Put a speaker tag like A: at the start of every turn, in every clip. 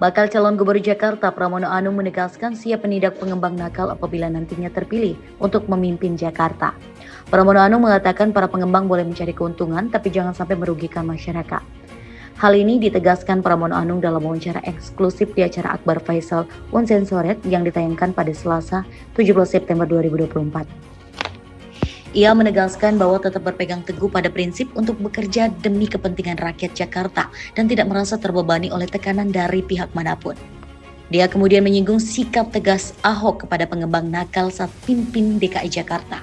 A: Bakal calon gubernur Jakarta Pramono Anung menegaskan siap menindak pengembang nakal apabila nantinya terpilih untuk memimpin Jakarta. Pramono Anung mengatakan para pengembang boleh mencari keuntungan tapi jangan sampai merugikan masyarakat. Hal ini ditegaskan Pramono Anung dalam wawancara eksklusif di acara Akbar Faisal Uncensored yang ditayangkan pada Selasa 17 September 2024. Ia menegaskan bahwa tetap berpegang teguh pada prinsip untuk bekerja demi kepentingan rakyat Jakarta dan tidak merasa terbebani oleh tekanan dari pihak manapun. Dia kemudian menyinggung sikap tegas Ahok kepada pengembang nakal saat pimpin DKI Jakarta.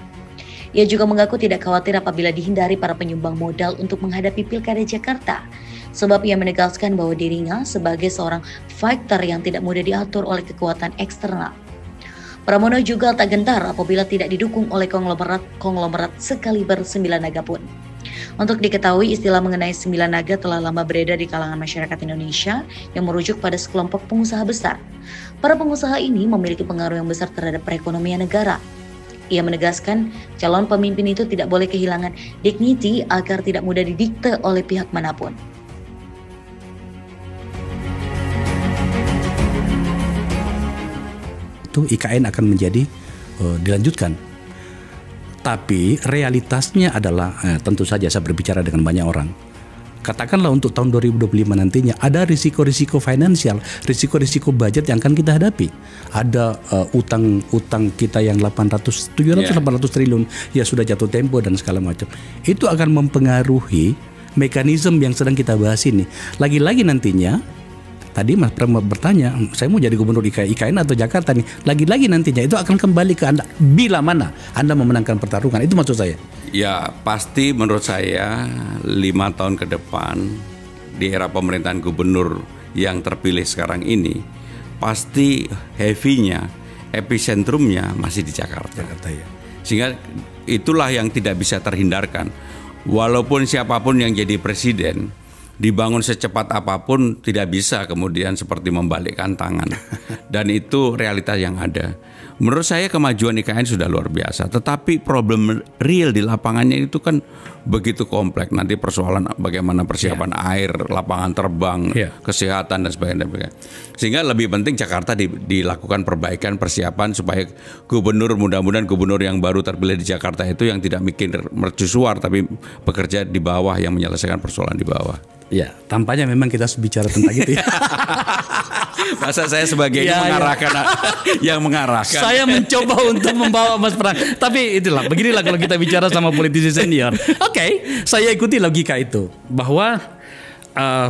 A: Ia juga mengaku tidak khawatir apabila dihindari para penyumbang modal untuk menghadapi Pilkada Jakarta. Sebab ia menegaskan bahwa dirinya sebagai seorang fighter yang tidak mudah diatur oleh kekuatan eksternal. Pramono juga tak gentar apabila tidak didukung oleh konglomerat sekaliber 9 naga pun. Untuk diketahui, istilah mengenai 9 naga telah lama beredar di kalangan masyarakat Indonesia yang merujuk pada sekelompok pengusaha besar. Para pengusaha ini memiliki pengaruh yang besar terhadap perekonomian negara. Ia menegaskan calon pemimpin itu tidak boleh kehilangan dignity agar tidak mudah didikte oleh pihak manapun.
B: Itu IKN akan menjadi dilanjutkan. Tapi realitasnya adalah tentu saja saya berbicara dengan banyak orang. Katakanlah untuk tahun 2025 nantinya ada risiko-risiko finansial, risiko-risiko budget yang akan kita hadapi. Ada utang kita yang 800 triliun ya sudah jatuh tempo dan segala macam. Itu akan mempengaruhi mekanisme yang sedang kita bahas ini. Lagi-lagi nantinya tadi Mas Pram bertanya, saya mau jadi gubernur IKN atau Jakarta nih. Lagi-lagi nantinya itu akan kembali ke Anda. Bila mana Anda memenangkan pertarungan, itu maksud saya.
C: Ya pasti menurut saya 5 tahun ke depan di era pemerintahan gubernur yang terpilih sekarang ini, pasti heavy-nya, epicentrumnya masih di Jakarta. Ya. Sehingga itulah yang tidak bisa terhindarkan. Walaupun siapapun yang jadi presiden, dibangun secepat apapun tidak bisa kemudian seperti membalikkan tangan. Dan itu realitas yang ada. Menurut saya kemajuan IKN sudah luar biasa. Tetapi problem real di lapangannya itu kan begitu kompleks. Nanti persoalan bagaimana persiapan air, lapangan terbang, kesehatan dan sebagainya. Sehingga lebih penting Jakarta dilakukan perbaikan persiapan supaya gubernur, mudah-mudahan gubernur yang baru terpilih di Jakarta itu yang tidak mikir mercusuar tapi bekerja di bawah yang menyelesaikan persoalan di bawah.
B: Ya, tampaknya memang kita bicara tentang itu ya.
C: Masa saya sebagai yang mengarahkan.
B: Saya mencoba untuk membawa Mas Pram. Tapi itulah, beginilah kalau kita bicara sama politisi senior. Oke, saya ikuti logika itu. Bahwa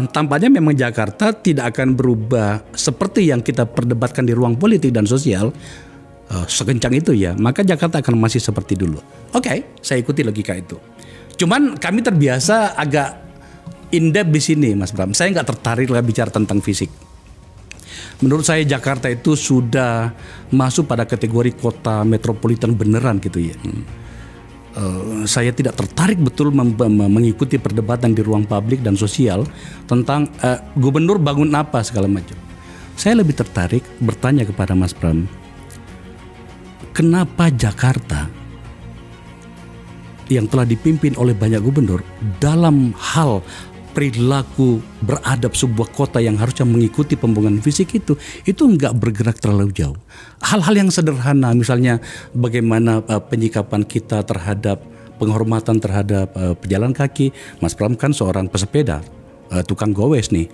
B: tampaknya memang Jakarta tidak akan berubah seperti yang kita perdebatkan di ruang politik dan sosial. Sekencang itu ya, maka Jakarta akan masih seperti dulu. Oke, saya ikuti logika itu. Cuman kami terbiasa agak in-depth di sini Mas Bram. Saya nggak tertarik lah bicara tentang fisik. Menurut saya Jakarta itu sudah masuk pada kategori kota metropolitan beneran gitu ya. Saya tidak tertarik betul mengikuti perdebatan di ruang publik dan sosial tentang gubernur bangun apa segala macam. Saya lebih tertarik bertanya kepada Mas Bram, kenapa Jakarta yang telah dipimpin oleh banyak gubernur dalam hal perilaku beradab sebuah kota yang harusnya mengikuti pembangunan fisik itu enggak bergerak terlalu jauh. Hal-hal yang sederhana misalnya bagaimana penyikapan kita terhadap penghormatan terhadap pejalan kaki. Mas Pram kan seorang pesepeda, tukang gowes nih.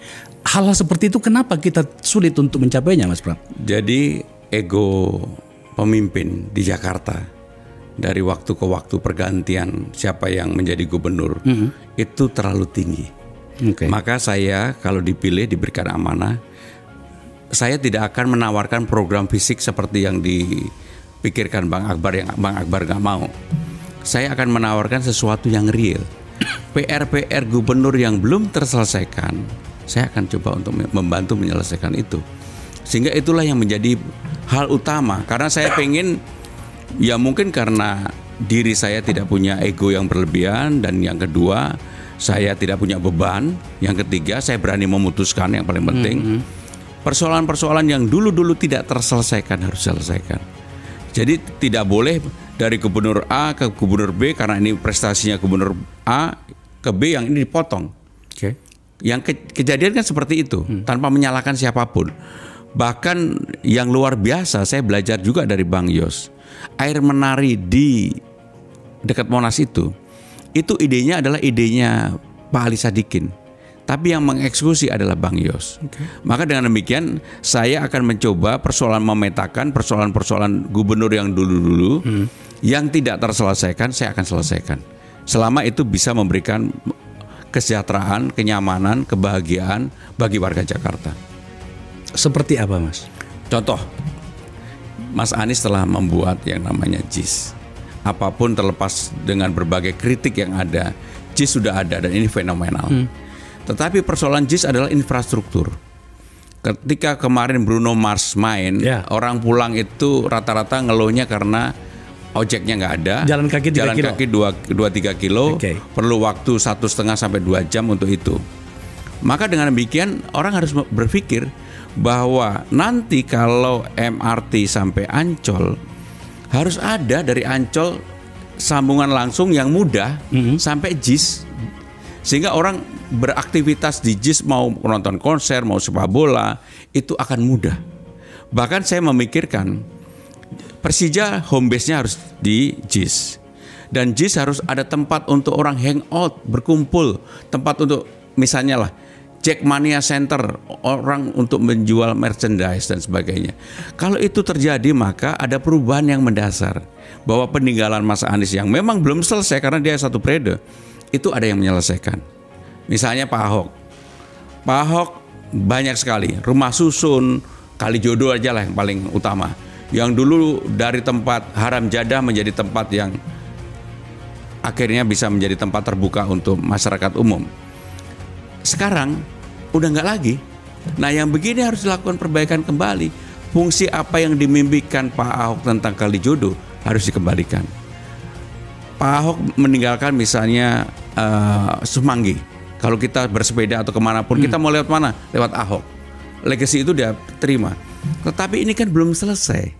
B: Hal-hal seperti itu kenapa kita sulit untuk mencapainya Mas Pram?
C: Jadi ego pemimpin di Jakarta dari waktu ke waktu pergantian siapa yang menjadi gubernur itu terlalu tinggi. Maka saya kalau dipilih diberikan amanah, saya tidak akan menawarkan program fisik seperti yang dipikirkan Bang Akbar yang Bang Akbar nggak mau. Saya akan menawarkan sesuatu yang real. PR-PR gubernur yang belum terselesaikan, saya akan coba untuk membantu menyelesaikan itu. Sehingga itulah yang menjadi hal utama. Karena saya pengen, ya mungkin karena diri saya tidak punya ego yang berlebihan, dan yang kedua saya tidak punya beban. Yang ketiga, saya berani memutuskan yang paling penting. Persoalan-persoalan yang dulu-dulu tidak terselesaikan harus diselesaikan. Jadi tidak boleh dari gubernur A ke gubernur B karena ini prestasinya gubernur A ke B yang ini dipotong. Yang kejadian kan seperti itu, tanpa menyalahkan siapapun. Bahkan yang luar biasa, saya belajar juga dari Bang Yos. Air menari di dekat Monas itu idenya adalah idenya Pak Ali Sadikin. Tapi yang mengeksekusi adalah Bang Yos. Maka dengan demikian saya akan mencoba memetakan persoalan-persoalan gubernur yang dulu-dulu yang tidak terselesaikan, saya akan selesaikan. Selama itu bisa memberikan kesejahteraan, kenyamanan, kebahagiaan bagi warga Jakarta.
B: Seperti apa, Mas?
C: Contoh, Mas Anies telah membuat yang namanya JIS. Apapun terlepas dengan berbagai kritik yang ada, JIS sudah ada dan ini fenomenal. Tetapi persoalan JIS adalah infrastruktur. Ketika kemarin Bruno Mars main, orang pulang itu rata-rata ngeluhnya karena ojeknya nggak ada,
B: jalan kaki
C: 2-3 kilo, perlu waktu 1,5 sampai 2 jam untuk itu. Maka dengan demikian orang harus berpikir bahwa nanti kalau MRT sampai Ancol harus ada dari Ancol sambungan langsung yang mudah sampai JIS, sehingga orang beraktivitas di JIS, mau nonton konser, mau sepak bola, itu akan mudah. Bahkan saya memikirkan Persija home base-nya harus di JIS. Dan JIS harus ada tempat untuk orang hangout, berkumpul. Tempat untuk misalnya lah Jackmania Center, orang untuk menjual merchandise dan sebagainya. Kalau itu terjadi maka ada perubahan yang mendasar. Bahwa peninggalan Mas Anies yang memang belum selesai karena dia 1 periode, itu ada yang menyelesaikan. Misalnya Pak Ahok. Pak Ahok banyak sekali. Rumah susun, Kalijodo aja lah yang paling utama. Yang dulu dari tempat haram jadah menjadi tempat yang akhirnya bisa menjadi tempat terbuka untuk masyarakat umum. Sekarang udah nggak lagi. Nah yang begini harus dilakukan perbaikan kembali. Fungsi apa yang dimimpikan Pak Ahok tentang Kalijodo harus dikembalikan. Pak Ahok meninggalkan misalnya Semanggi. Kalau kita bersepeda atau kemanapun, kita mau lewat mana? Lewat Ahok. Legasi itu dia terima. Tetapi ini kan belum selesai.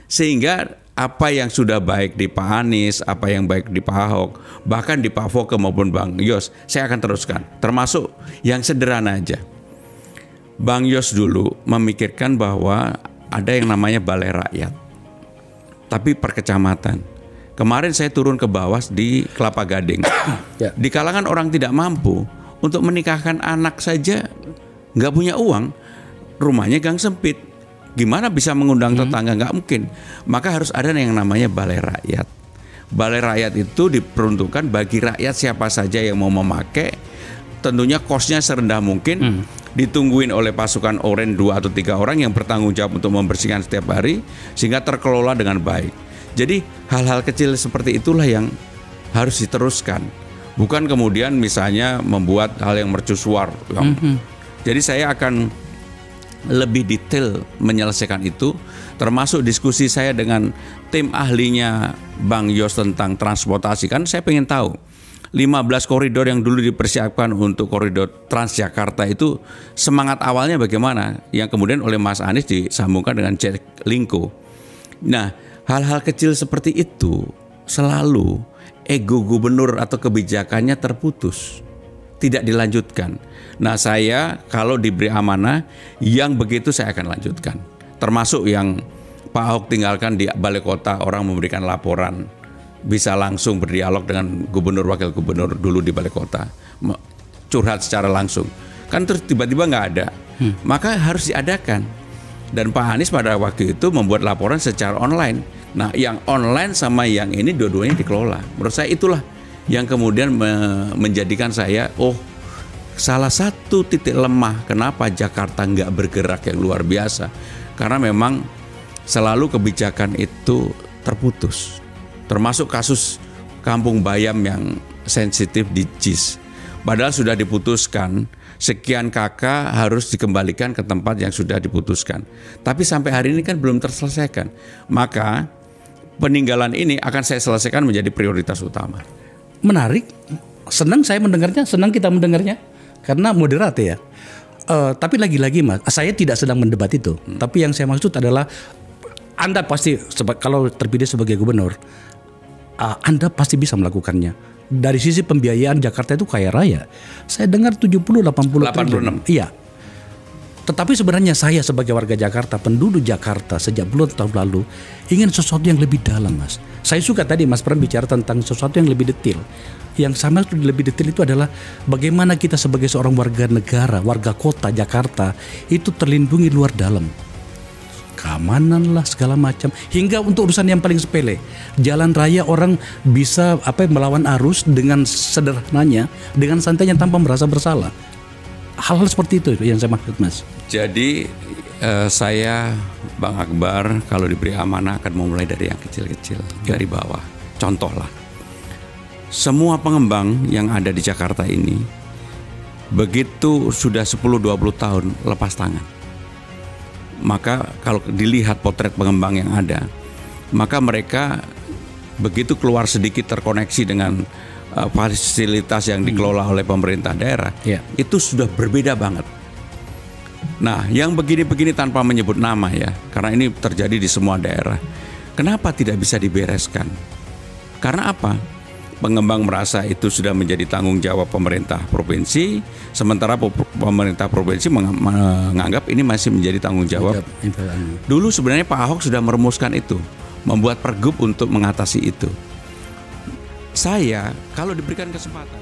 C: Sehingga apa yang sudah baik di Pak Anies, apa yang baik di Pak Ahok, bahkan di Pak Foke maupun Bang Yos, saya akan teruskan. Termasuk yang sederhana aja. Bang Yos dulu memikirkan bahwa ada yang namanya balai rakyat. Tapi per kecamatan. Kemarin saya turun ke bawah di Kelapa Gading. Di kalangan orang tidak mampu, untuk menikahkan anak saja nggak punya uang, rumahnya gang sempit. Gimana bisa mengundang tetangga? Nggak mungkin. Maka harus ada yang namanya balai rakyat. Balai rakyat itu diperuntukkan bagi rakyat siapa saja yang mau memakai. Tentunya kosnya serendah mungkin. Ditungguin oleh pasukan oranye 2 atau 3 orang yang bertanggung jawab untuk membersihkan setiap hari, sehingga terkelola dengan baik. Jadi hal-hal kecil seperti itulah yang harus diteruskan. Bukan kemudian misalnya membuat hal yang mercusuar. Jadi saya akan lebih detail menyelesaikan itu, termasuk diskusi saya dengan tim ahlinya Bang Yos tentang transportasi. Kan saya pengen tahu 15 koridor yang dulu dipersiapkan untuk koridor Transjakarta itu semangat awalnya bagaimana, yang kemudian oleh Mas Anies disambungkan dengan Jaklingko. Nah, hal-hal kecil seperti itu selalu ego gubernur atau kebijakannya terputus, tidak dilanjutkan. Nah saya kalau diberi amanah yang begitu saya akan lanjutkan. Termasuk yang Pak Ahok tinggalkan di balai kota, orang memberikan laporan, bisa langsung berdialog dengan gubernur wakil gubernur dulu di balai kota, curhat secara langsung. Kan terus tiba-tiba nggak ada, maka harus diadakan. Dan Pak Anies pada waktu itu membuat laporan secara online. Nah yang online sama yang ini dua-duanya dikelola. Menurut saya itulah yang kemudian menjadikan saya, salah satu titik lemah kenapa Jakarta nggak bergerak yang luar biasa. Karena memang selalu kebijakan itu terputus. Termasuk kasus Kampung Bayam yang sensitif di JIS. Padahal sudah diputuskan, sekian kakak harus dikembalikan ke tempat yang sudah diputuskan. Tapi sampai hari ini kan belum terselesaikan. Maka peninggalan ini akan saya selesaikan menjadi prioritas utama.
B: Menarik, senang saya mendengarnya, senang kita mendengarnya. Karena moderat ya. Tapi lagi-lagi Mas, saya tidak sedang mendebat itu. Tapi yang saya maksud adalah Anda pasti kalau terpilih sebagai gubernur, Anda pasti bisa melakukannya. dari sisi pembiayaan Jakarta itu kaya raya. Saya dengar 70-80 triliun. Iya. Tetapi sebenarnya saya sebagai warga Jakarta, penduduk Jakarta sejak puluhan tahun lalu ingin sesuatu yang lebih dalam, Mas. Saya suka tadi Mas Pram bicara tentang sesuatu yang lebih detail. Yang sama lebih detail itu adalah bagaimana kita sebagai seorang warga negara, warga kota Jakarta itu terlindungi luar dalam. Keamanan lah segala macam, hingga untuk urusan yang paling sepele, jalan raya orang bisa melawan arus dengan sederhananya, dengan santainya tanpa merasa bersalah. Hal-hal seperti itu yang saya maksud, Mas.
C: Jadi saya, Bang Akbar, kalau diberi amanah akan memulai dari yang kecil-kecil, dari bawah. Contoh lah, semua pengembang yang ada di Jakarta ini begitu sudah 10-20 tahun lepas tangan. Maka kalau dilihat potret pengembang yang ada, maka mereka begitu keluar sedikit terkoneksi dengan fasilitas yang dikelola oleh pemerintah daerah, itu sudah berbeda banget. Nah, yang begini-begini tanpa menyebut nama ya, karena ini terjadi di semua daerah. Kenapa tidak bisa dibereskan? Karena apa? Pengembang merasa itu sudah menjadi tanggung jawab pemerintah provinsi, sementara pemerintah provinsi menganggap ini masih menjadi tanggung jawab. Dulu sebenarnya Pak Ahok sudah merumuskan itu, membuat pergub untuk mengatasi itu. Saya kalau diberikan kesempatan